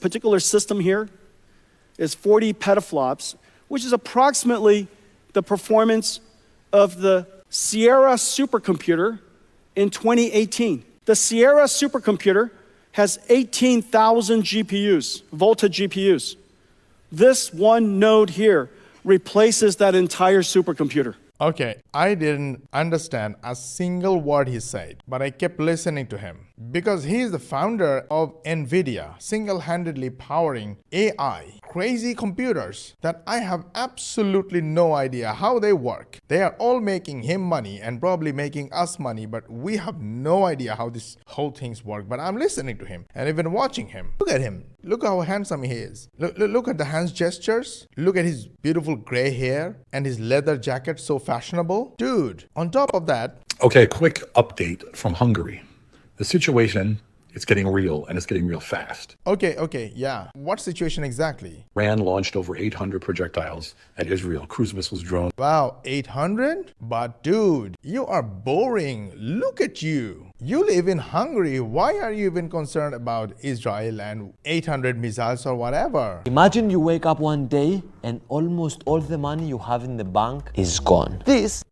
particular system here is 40 petaflops, which is approximately the performance of the Sierra supercomputer in 2018. The Sierra supercomputer has 18,000 GPUs, Volta GPUs. This one node here replaces that entire supercomputer. Okay, I didn't understand a single word he said, but I kept listening to him because he is the founder of NVIDIA, single-handedly powering AI, crazy computers that I have absolutely no idea how they work. They are all making him money and probably making us money, but we have no idea how this whole things work. But I'm listening to him and even watching him. Look at him. Look how handsome he is. Look at the hands gestures. Look at his beautiful gray hair and his leather jacket, so fashionable. Dude, on top of that... Okay, quick update from Hungary. The situation is getting real, and it's getting real fast. Okay, yeah. What situation exactly? Iran launched over 800 projectiles at Israel, cruise missiles, drones. Wow, 800? But dude, you are boring. Look at you. You live in Hungary. Why are you even concerned about Israel and 800 missiles or whatever? Imagine you wake up one day and almost all the money you have in the bank is gone. This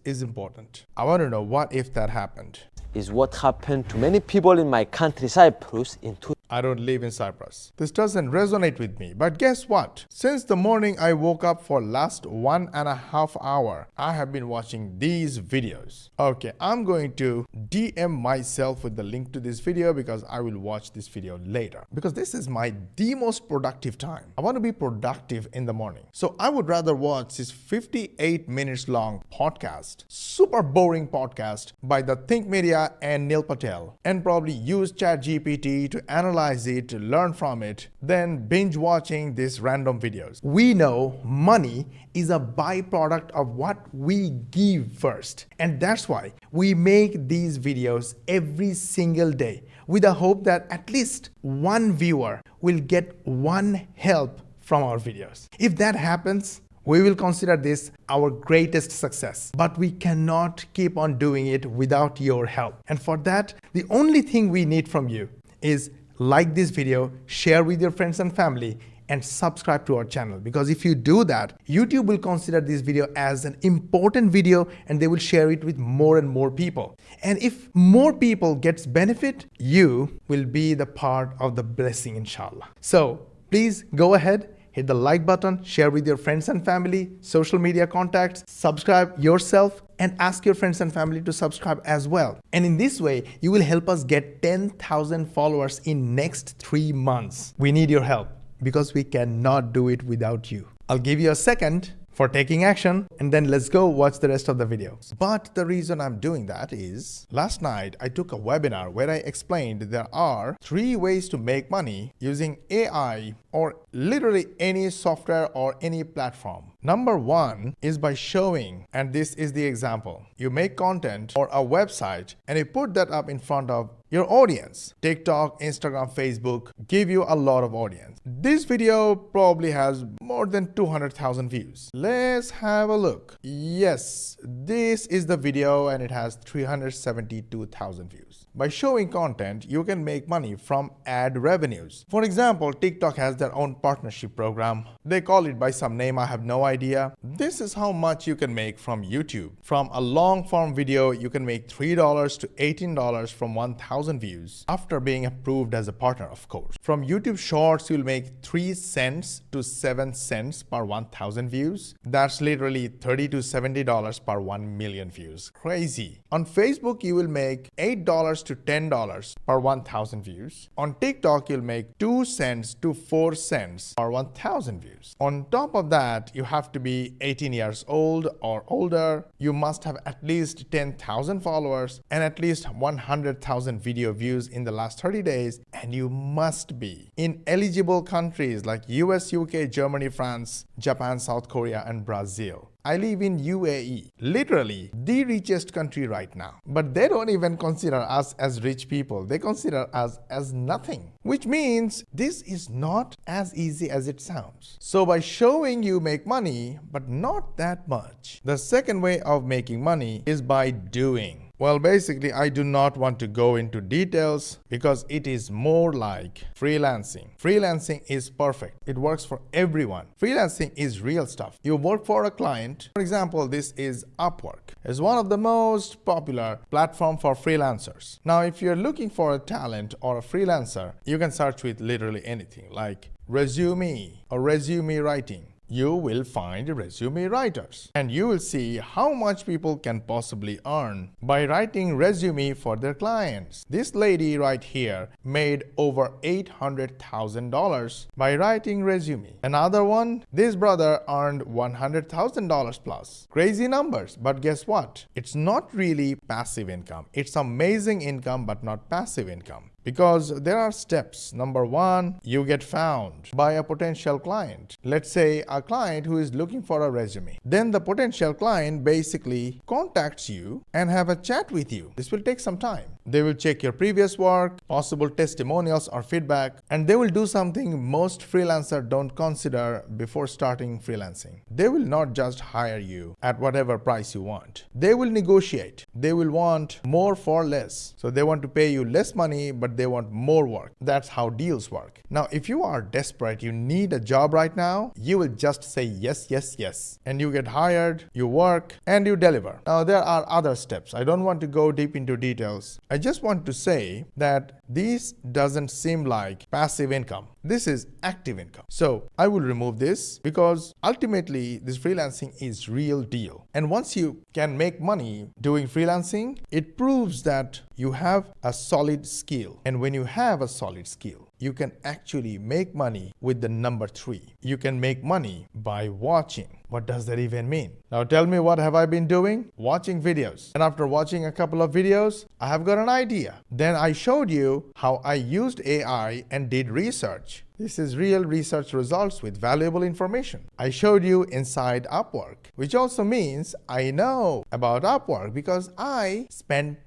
is important. I want to know, what if that happened? Is what happened to many people in my country, Cyprus, in I don't live in Cyprus. This doesn't resonate with me. But guess what? Since the morning I woke up for last 1.5 hours, I have been watching these videos. Okay, I'm going to DM myself with the link to this video because I will watch this video later. Because this is the most productive time. I want to be productive in the morning. So I would rather watch this 58 minutes long podcast, super boring podcast by the Think Media and Neil Patel, and probably use ChatGPT to analyze it, to learn from it, then binge watching these random videos. We know money is a byproduct of what we give first. And that's why we make these videos every single day with the hope that at least one viewer will get one help from our videos. If that happens, we will consider this our greatest success. But we cannot keep on doing it without your help. And for that, the only thing we need from you is like this video, share with your friends and family, and subscribe to our channel. Because if you do that, YouTube will consider this video as an important video and they will share it with more and more people. And if more people gets benefit, you will be the part of the blessing, inshallah. So please go ahead, hit the like button, share with your friends and family, social media contacts, subscribe yourself, and ask your friends and family to subscribe as well. And in this way, you will help us get 10,000 followers in next 3 months. We need your help because we cannot do it without you. I'll give you a second for taking action, and then let's go watch the rest of the video. But the reason I'm doing that is, last night I took a webinar where I explained there are 3 ways to make money using AI or literally any software or any platform. Number 1 is by showing, and this is the example. You make content or a website and you put that up in front of your audience. TikTok, Instagram, Facebook give you a lot of audience. This video probably has more than 200,000 views. Let's have a look. Yes, this is the video and it has 372,000 views. By showing content, you can make money from ad revenues. For example, TikTok has their own partnership program. They call it by some name, I have no idea. This is how much you can make from YouTube. From a long form video, you can make $3 to $18 from 1,000 views after being approved as a partner, of course. From YouTube Shorts, you'll make 3 cents to 7 cents per 1,000 views. That's literally $30 to $70 per 1 million views. Crazy. On Facebook, you will make $8 to $10 per 1,000 views. On TikTok, you'll make 2 cents to 4 cents per 1,000 views. On top of that, you have to be 18 years old or older. You must have at least 10,000 followers and at least 100,000 video views in the last 30 days. And you must be in eligible countries like US, UK, Germany, France, Japan, South Korea, and Brazil. I live in UAE, literally the richest country right now. But they don't even consider us as rich people. They consider us as nothing. Which means this is not as easy as it sounds. So by showing you make money, but not that much. The second way of making money is by doing. Well, basically, I do not want to go into details because it is more like freelancing. Freelancing is perfect. It works for everyone. Freelancing is real stuff. You work for a client. For example, this is Upwork. It's one of the most popular platform for freelancers. Now, if you're looking for a talent or a freelancer, you can search with literally anything like resume or resume writing. You will find resume writers and you will see how much people can possibly earn by writing resume for their clients. This lady right here made over $800,000 by writing resume. Another one, this brother earned $100,000 plus. Crazy numbers, but guess what? It's not really passive income. It's amazing income, but not passive income. Because there are steps. Number one, you get found by a potential client. Let's say a client who is looking for a resume. Then the potential client basically contacts you and have a chat with you. This will take some time. They will check your previous work, possible testimonials or feedback, and they will do something most freelancers don't consider before starting freelancing. They will not just hire you at whatever price you want. They will negotiate. They will want more for less. So they want to pay you less money, but they want more work. That's how deals work. Now, if you are desperate, you need a job right now, you will just say yes, yes, yes. And you get hired, you work, and you deliver. Now, there are other steps. I don't want to go deep into details. I just want to say that this doesn't seem like passive income. This is active income. So I will remove this because ultimately this freelancing is real deal. And once you can make money doing freelancing, it proves that you have a solid skill. And when you have a solid skill, you can actually make money with the number 3. You can make money by watching. What does that even mean? Now tell me, what have I been doing? Watching videos. And after watching a couple of videos, I have got an idea. Then I showed you how I used AI and did research. This is real research results with valuable information. I showed you inside Upwork, which also means I know about Upwork because I spent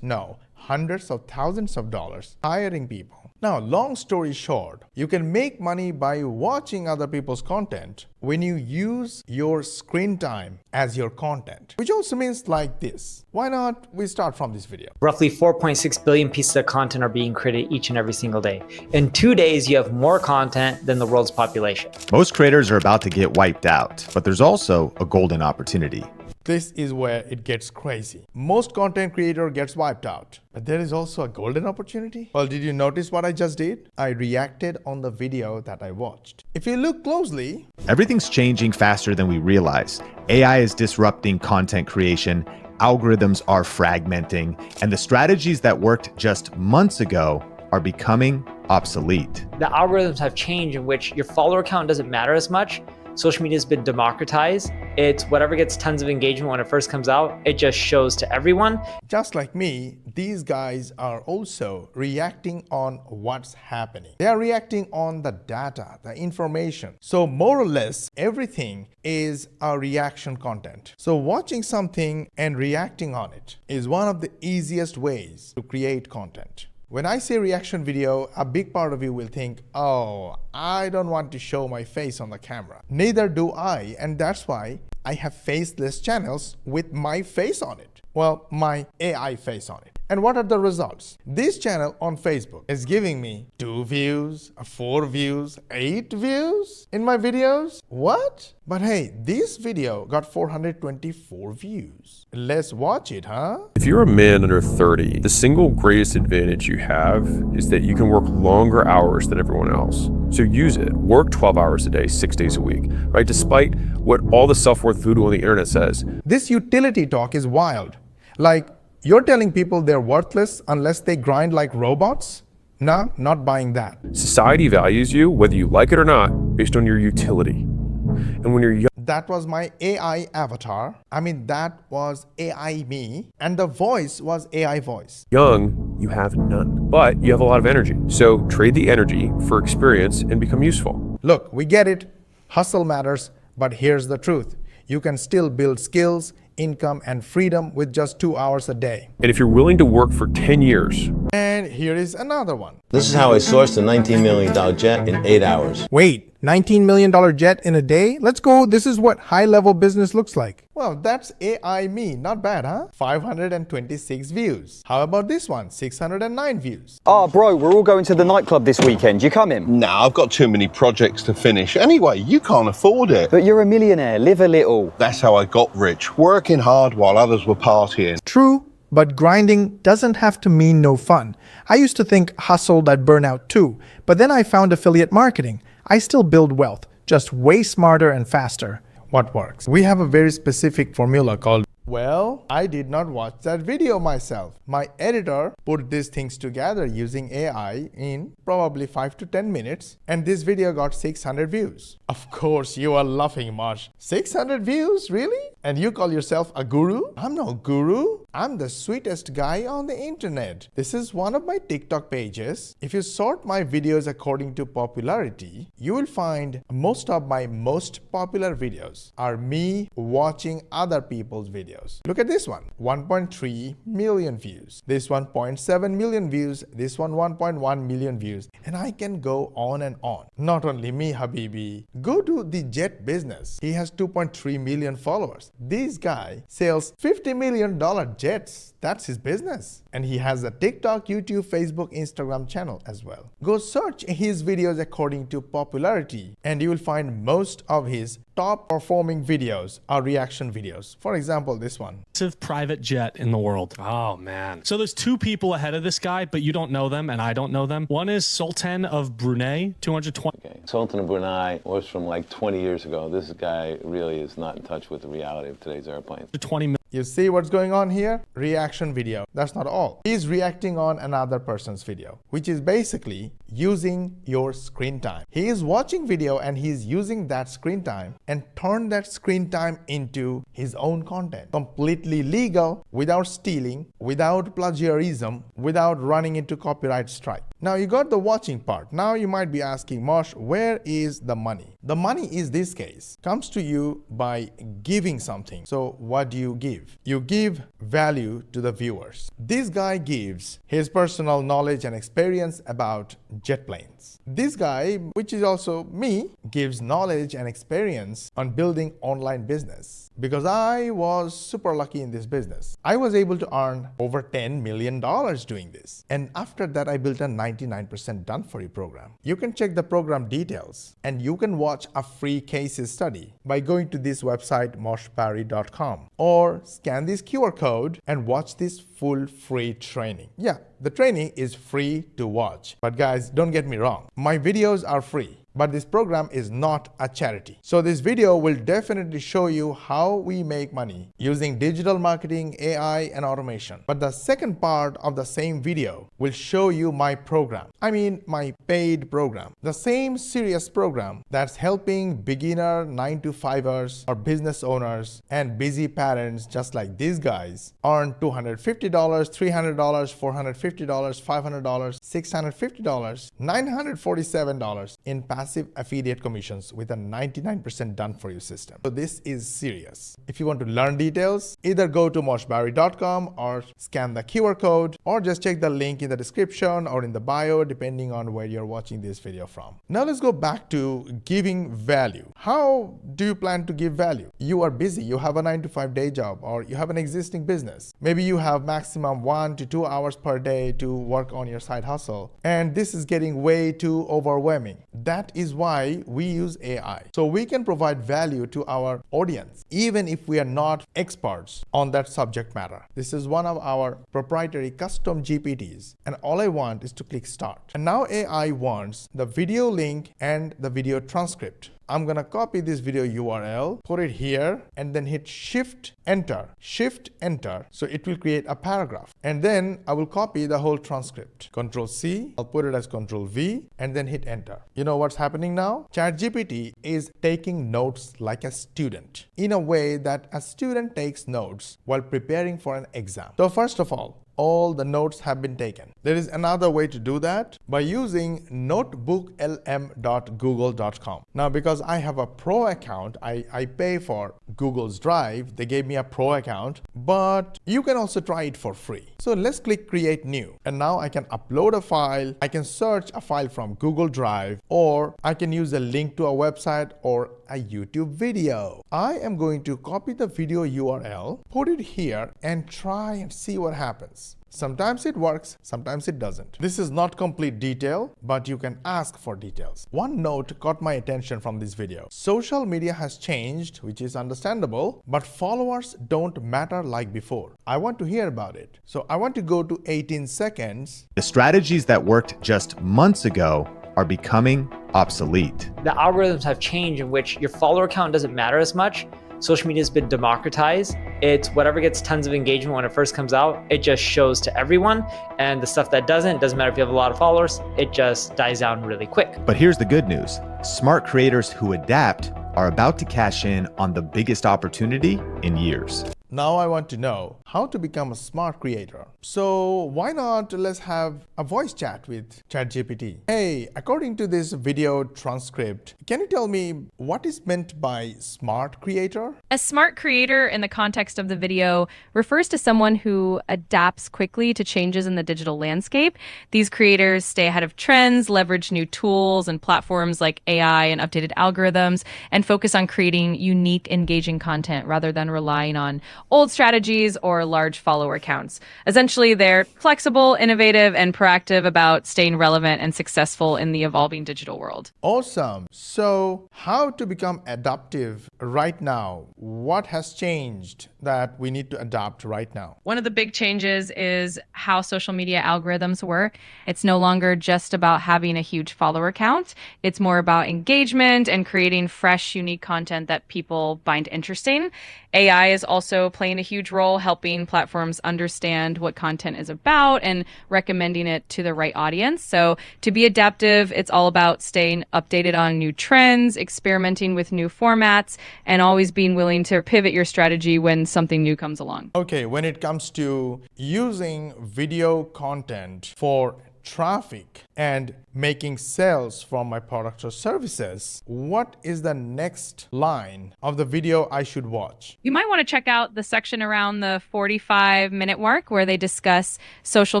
hundreds of thousands of dollars hiring people. Now, long story short, you can make money by watching other people's content when you use your screen time as your content, which also means like this. Why not we start from this video? Roughly 4.6 billion pieces of content are being created each and every single day. In 2 days, you have more content than the world's population. Most creators are about to get wiped out, but there's also a golden opportunity. This is where it gets crazy. Most content creator gets wiped out, but there is also a golden opportunity. Well, did you notice what I just did? I reacted on the video that I watched. If you look closely, everything's changing faster than we realize. AI is disrupting content creation, algorithms are fragmenting, and the strategies that worked just months ago are becoming obsolete. The algorithms have changed in which your follower count doesn't matter as much. Social media has been democratized. It's whatever gets tons of engagement when it first comes out, it just shows to everyone. Just like me, these guys are also reacting on what's happening. They are reacting on the data, the information. So more or less, everything is a reaction content. So watching something and reacting on it is one of the easiest ways to create content. When I say reaction video, a big part of you will think, oh, I don't want to show my face on the camera. Neither do I, and that's why I have faceless channels with my face on it. Well, my AI face on it. And what are the results? This channel on Facebook is giving me 2 views, 4 views, 8 views in my videos. What? But hey, this video got 424 views. Let's watch it, huh? If you're a man under 30, the single greatest advantage you have is that you can work longer hours than everyone else. So use it. Work 12 hours a day, 6 days a week, right? Despite what all the self-worth voodoo on the internet says. This utility talk is wild. Like, you're telling people they're worthless unless they grind like robots? Nah, not buying that. Society values you, whether you like it or not, based on your utility. And when you're young, that was my AI avatar. I mean, that was AI me. And the voice was AI voice. You have none, but you have a lot of energy. So trade the energy for experience and become useful. Look, we get it. Hustle matters, but here's the truth. You can still build skills, income and freedom with just 2 hours a day. And if you're willing to work for 10 years, And here is another one. This is how I sourced a $19 million jet in 8 hours. Wait, $19 million jet in a day? Let's go. This is what high-level business looks like. Well, that's AI me. Not bad, huh? 526 views. How about this one? 609 views. Oh, bro, we're all going to the nightclub this weekend. You coming? Nah, I've got too many projects to finish. Anyway, you can't afford it. But you're a millionaire. Live a little. That's how I got rich, working hard while others were partying. True, but grinding doesn't have to mean no fun. I used to think hustle that burnout too, but then I found affiliate marketing. I still build wealth, just way smarter and faster. What works? We have a very specific formula called, well, I did not watch that video myself. My editor put these things together using AI in probably 5 to 10 minutes, and this video got 600 views. Of course, you are laughing, Mosh. 600 views? Really? And you call yourself a guru? I'm no guru. I'm the sweetest guy on the internet. This is one of my TikTok pages. If you sort my videos according to popularity, you will find most of my most popular videos are me watching other people's videos. Look at this one, 1.3 million views. This one 0.7 million views. This one 1.1 million views. And I can go on and on. Not only me, Habibi. Go to the Jet business. He has 2.3 million followers. This guy sells $50 million jets. That's his business. And he has a TikTok, YouTube, Facebook, Instagram channel as well. Go search his videos according to popularity and you will find most of his top performing videos are reaction videos. For example, this one. Private jet in the world. Oh man. So there's two people ahead of this guy, but you don't know them and I don't know them. One is Sultan of Brunei, 220. Okay. Sultan of Brunei was from like 20 years ago. This guy really is not in touch with the reality of today's airplanes. 20 million. You see what's going on here? Reaction video. That's not all. He's reacting on another person's video, which is basically using your screen time. He is watching video and he's using that screen time and turn that screen time into his own content. Completely legal, without stealing, without plagiarism, without running into copyright strike. Now you got the watching part. Now you might be asking, Mosh, where is the money? The money is this case, comes to you by giving something. So what do you give? You give value to the viewers. This guy gives his personal knowledge and experience about jet planes. This guy, which is also me, gives knowledge and experience on building online business. Because I was super lucky in this business. I was able to earn over $10 million doing this. And after that, I built a 99% done for you program. You can check the program details and you can watch a free case study by going to this website, moshbari.com, or scan this QR code and watch this full free training. Yeah, the training is free to watch. But guys, don't get me wrong. My videos are free. But this program is not a charity. So this video will definitely show you how we make money using digital marketing, AI, and automation. But the second part of the same video will show you my program. I mean, my paid program. The same serious program that's helping beginner 9-to-5ers or business owners and busy parents just like these guys earn $250, $300, $450, $500, $650, $947 in passive affiliate commissions with a 99% done for you system. So this is serious. If you want to learn details, either go to moshbari.com or scan the QR code or just check the link in the description or in the bio depending on where you're watching this video from. Now let's go back to giving value. How do you plan to give value? You are busy, you have a 9-to-5 day job or you have an existing business. Maybe you have maximum 1 to 2 hours per day to work on your side hustle and this is getting way too overwhelming. That is why we use AI. So we can provide value to our audience, even if we are not experts on that subject matter. This is one of our proprietary custom GPTs. And all I want is to click start. And now AI wants the video link and the video transcript. I'm gonna copy this video URL, put it here, and then hit Shift Enter. Shift Enter. So it will create a paragraph. And then I will copy the whole transcript. Control C, I'll put it as Control V, and then hit Enter. You know what's happening now? ChatGPT is taking notes like a student in a way that a student takes notes while preparing for an exam. So first of all, all the notes have been taken. There is another way to do that by using notebooklm.google.com. Now, because I have a pro account, I pay for Google's Drive. They gave me a pro account, but you can also try it for free. So let's click create new. And now I can upload a file. I can search a file from Google Drive, or I can use a link to a website or a YouTube video. I am going to copy the video URL, put it here, and try and see what happens. Sometimes it works, sometimes it doesn't. This is not complete detail, but you can ask for details. One note caught my attention from this video. Social media has changed, which is understandable, but followers don't matter like before. I want to hear about it. So I want to go to 18 seconds. The strategies that worked just months ago are becoming obsolete. The algorithms have changed in which your follower count doesn't matter as much. Social media has been democratized. It's whatever gets tons of engagement when it first comes out, it just shows to everyone. And the stuff that doesn't matter if you have a lot of followers, it just dies down really quick. But here's the good news. Smart creators who adapt are about to cash in on the biggest opportunity in years. Now I want to know how to become a smart creator. So why not let's have a voice chat with ChatGPT. Hey, according to this video transcript, can you tell me what is meant by smart creator? A smart creator in the context of the video refers to someone who adapts quickly to changes in the digital landscape. These creators stay ahead of trends, leverage new tools and platforms like AI and updated algorithms, and focus on creating unique, engaging content rather than relying on old strategies or large follower counts. Essentially, they're flexible, innovative, and proactive about staying relevant and successful in the evolving digital world. Awesome. So how to become adaptive right now? What has changed that we need to adapt right now? One of the big changes is how social media algorithms work. It's no longer just about having a huge follower count. It's more about engagement and creating fresh, unique content that people find interesting. AI is also playing a huge role helping platforms understand what content is about and recommending it to the right audience. So to be adaptive, it's all about staying updated on new trends, experimenting with new formats, and always being willing to pivot your strategy when something new comes along. Okay, when it comes to using video content for traffic and making sales from my products or services, what is the next line of the video I should watch? You might want to check out the section around the 45-minute mark where they discuss social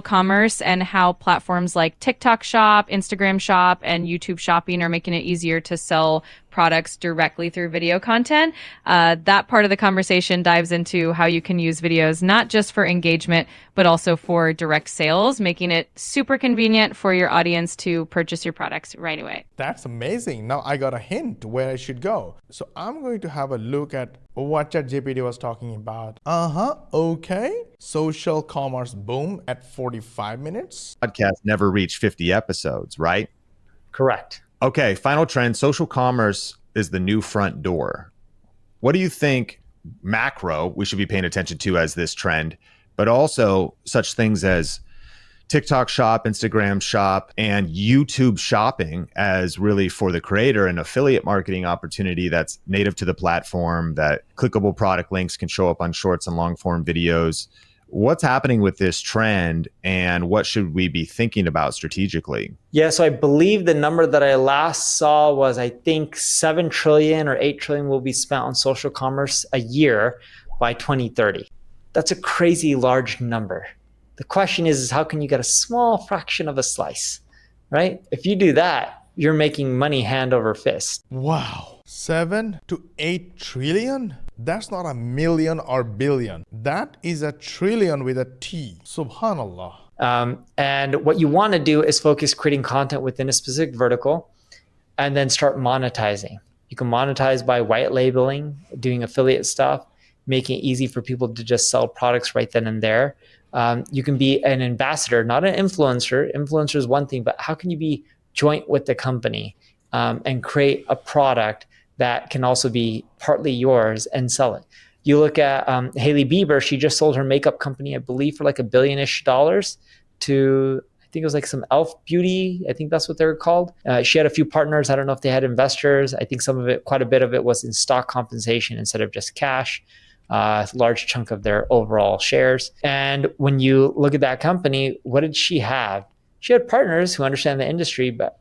commerce and how platforms like TikTok Shop, Instagram Shop, and YouTube Shopping are making it easier to sell products directly through video content. That part of the conversation dives into how you can use videos not just for engagement, but also for direct sales, making it super convenient for your audience to purchase your products right away. That's amazing. Now I got a hint where I should go. So I'm going to have a look at what ChatGPT was talking about. Okay. Social commerce boom at 45 minutes. Podcast never reached 50 episodes, right? Correct. Okay, final trend, social commerce is the new front door. What do you think macro we should be paying attention to as this trend, but also such things as TikTok Shop, Instagram Shop, and YouTube Shopping as really for the creator an affiliate marketing opportunity that's native to the platform, that clickable product links can show up on shorts and long form videos. What's happening with this trend and what should we be thinking about strategically? Yeah, so I believe the number that I last saw was, I think 7 trillion or 8 trillion will be spent on social commerce a year by 2030. That's a crazy large number. The question is how can you get a small fraction of a slice, right? If you do that, you're making money hand over fist. Wow, 7 to 8 trillion? That's not a million or billion. That is a trillion with a T. Subhanallah. And what you want to do is focus creating content within a specific vertical and then start monetizing. You can monetize by white labeling, doing affiliate stuff, making it easy for people to just sell products right then and there. You can be an ambassador, not an influencer. Influencer is one thing, but how can you be joint with the company and create a product that can also be partly yours and sell it? You look at Hailey Bieber, she just sold her makeup company, I believe, for like $1 billion-ish to, I think it was like some Elf Beauty. I think that's what they were called. She had a few partners. I don't know if they had investors. I think some of it, quite a bit of it was in stock compensation instead of just cash. a large chunk of their overall shares. And when you look at that company, what did she have? She had partners who understand the industry, but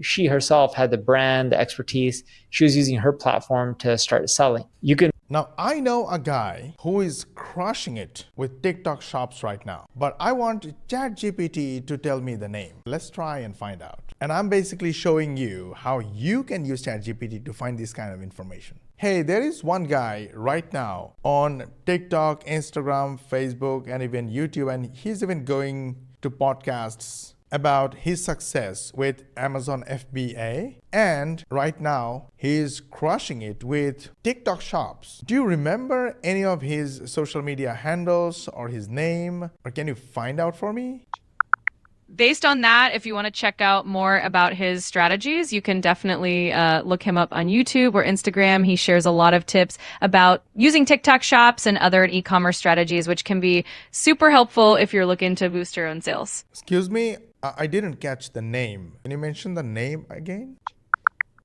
she herself had the brand, the expertise. She was using her platform to start selling. You can Now, I know a guy who is crushing it with TikTok shops right now, but I want ChatGPT to tell me the name. Let's try and find out. And I'm basically showing you how you can use ChatGPT to find this kind of information. Hey, there is one guy right now on TikTok, Instagram, Facebook, and even YouTube, and he's even going to podcasts about his success with Amazon FBA, and right now he's crushing it with TikTok shops. Do you remember any of his social media handles or his name, or can you find out for me? Based on that, if you want to check out more about his strategies, you can definitely look him up on YouTube or Instagram. He shares a lot of tips about using TikTok shops and other e-commerce strategies, which can be super helpful if you're looking to boost your own sales. Excuse me, I didn't catch the name. Can you mention the name again?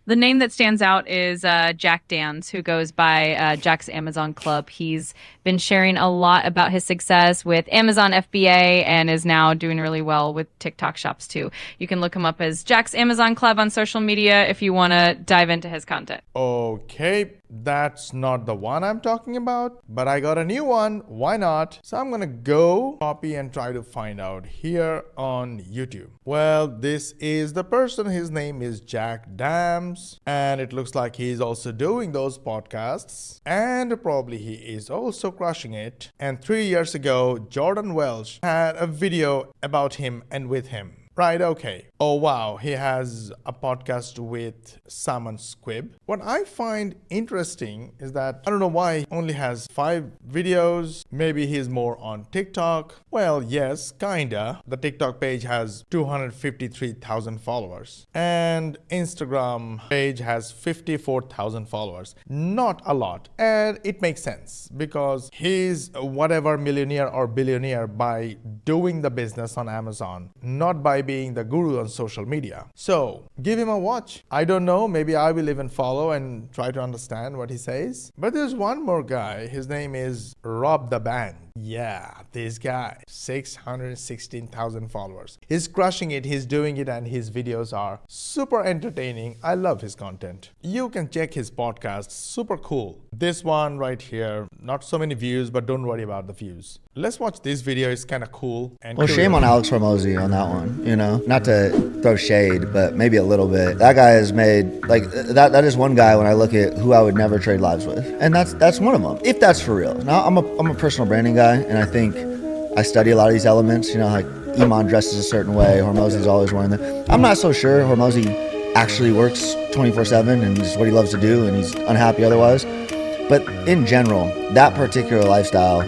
The name that stands out is Jack Dans, who goes by Jack's Amazon Club. He's been sharing a lot about his success with Amazon FBA and is now doing really well with TikTok shops too. You can look him up as Jack's Amazon Club on social media if you want to dive into his content. Okay, that's not the one I'm talking about, but I got a new one. Why not? So I'm gonna go copy and try to find out here on YouTube. Well, this is the person. His name is Jack Dams, and it looks like he's also doing those podcasts, and probably he is also crushing it. And 3 years ago, Jordan Welch had a video about him and with him. Right, okay. Oh wow, he has a podcast with Salmon Squib. What I find interesting is that I don't know why he only has 5 videos. Maybe he's more on TikTok. Well, yes, kinda. The TikTok page has 253,000 followers. And Instagram page has 54,000 followers. Not a lot. And it makes sense because he's whatever millionaire or billionaire by doing the business on Amazon, not by being the guru on social media. So give him a watch. I don't know, maybe I will even follow and try to understand what he says. But there's one more guy. His name is Rob the Band. Yeah, this guy, 616,000 followers. He's crushing it, he's doing it, and his videos are super entertaining. I love his content. You can check his podcast, super cool. This one right here, not so many views, but don't worry about the views. Let's watch this video, it's kind of cool. And well, shame on Alex Hormozy on that one, you know? Not to throw shade, but maybe a little bit. That guy has made, like, that is one guy when I look at who I would never trade lives with. And that's one of them, if that's for real. Now, I'm a personal branding guy, and I think I study a lot of these elements, you know, like Iman dresses a certain way, Hormozy's always wearing that. I'm not so sure Hormozy actually works 24/7 and is what he loves to do and he's unhappy otherwise. But in general, that particular lifestyle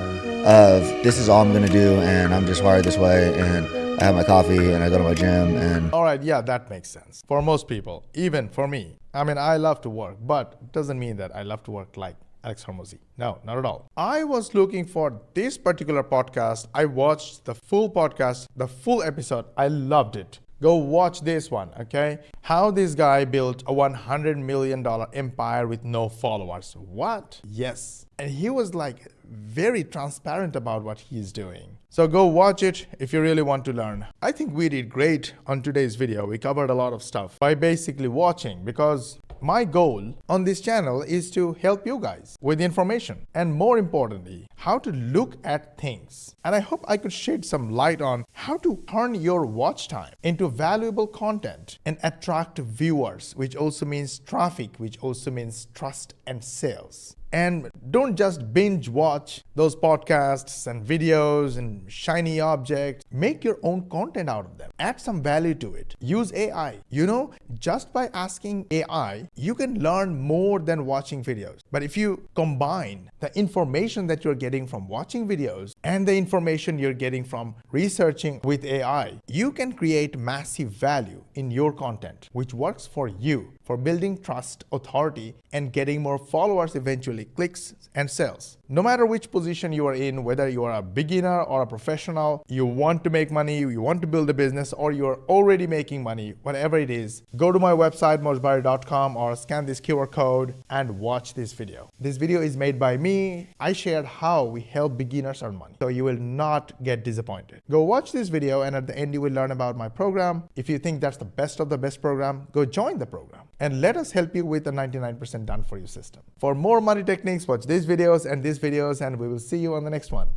of this is all I'm gonna do and I'm just wired this way and I have my coffee and I go to my gym and... All right, yeah, that makes sense. For most people, even for me. I mean, I love to work, but it doesn't mean that I love to work like Alex Hormozy. No, not at all. I was looking for this particular podcast. I watched the full podcast, the full episode. I loved it. Go watch this one, okay? How this guy built a $100 million empire with no followers. What? Yes. And he was like very transparent about what he's doing. So go watch it if you really want to learn. I think we did great on today's video. We covered a lot of stuff by basically watching, because my goal on this channel is to help you guys with information and, more importantly, how to look at things. And I hope I could shed some light on how to turn your watch time into valuable content and attract viewers, which also means traffic, which also means trust and sales. And don't just binge watch those podcasts and videos and shiny objects. Make your own content out of them. Add some value to it. Use AI. You know, just by asking AI, you can learn more than watching videos. But if you combine the information that you're getting from watching videos and the information you're getting from researching with AI, you can create massive value in your content, which works for you, for building trust, authority, and getting more followers eventually simply clicks and sales. No matter which position you are in, whether you are a beginner or a professional, you want to make money, you want to build a business, or you are already making money, whatever it is, go to my website moshbari.com or scan this QR code and watch this video. This video is made by me. I shared how we help beginners earn money, so you will not get disappointed. Go watch this video, and at the end you will learn about my program. If you think that's the best of the best program, go join the program and let us help you with a 99% done for you system. For more money techniques, watch these videos, and we will see you on the next one.